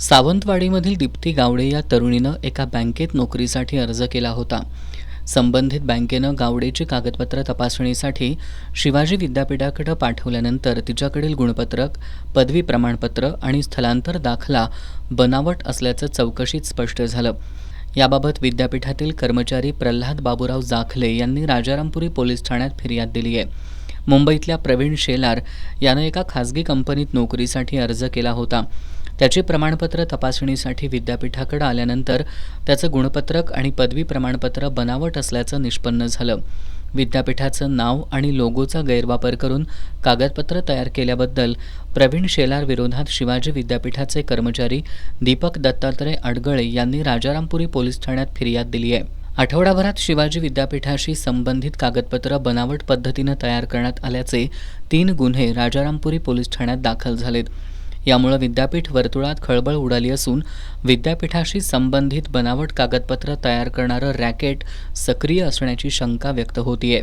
सावंतवाडीमधील दीप्ती गावडे या तरुणीनं एका बँकेत नोकरीसाठी अर्ज केला होता. संबंधित बँकेनं गावडेची कागदपत्र तपासणीसाठी शिवाजी विद्यापीठाकडे पाठवल्यानंतर तिच्याकडील गुणपत्रक, पदवी प्रमाणपत्र आणि स्थलांतर दाखला बनावट असल्याचं चौकशीत स्पष्ट झालं. याबाबत विद्यापीठातील कर्मचारी प्रल्हाद बाबूराव जाखले यांनी राजारामपुरी पोलीस ठाण्यात फिर्याद दिली आहे. मुंबईतल्या प्रवीण शेलार यानं एका खासगी कंपनीत नोकरीसाठी अर्ज केला होता. त्याची प्रमाणपत्र तपासणीसाठी विद्यापीठाकडे आल्यानंतर त्याचं गुणपत्रक आणि पदवी प्रमाणपत्र बनावट असल्याचं निष्पन्न झालं. विद्यापीठाचं नाव आणि लोगोचा गैरवापर करून कागदपत्र तयार केल्याबद्दल प्रवीण शेलार विरोधात शिवाजी विद्यापीठाचे कर्मचारी दीपक दत्तात्रय अडगळे यांनी राजारामपुरी पोलीस ठाण्यात फिर्याद दिली आहे. आठवडाभरात शिवाजी विद्यापीठाशी संबंधित कागदपत्र बनावट पद्धतीनं तयार करण्यात आल्याचे 3 गुन्हे राजारामपुरी पोलीस ठाण्यात दाखल झालेत. यामुळे विद्यापीठ वर्तुळात खळबळ उडाली असून विद्यापीठाशी संबंधित बनावट कागदपत्र तयार करणारं रॅकेट सक्रिय असण्याची शंका व्यक्त होतीये.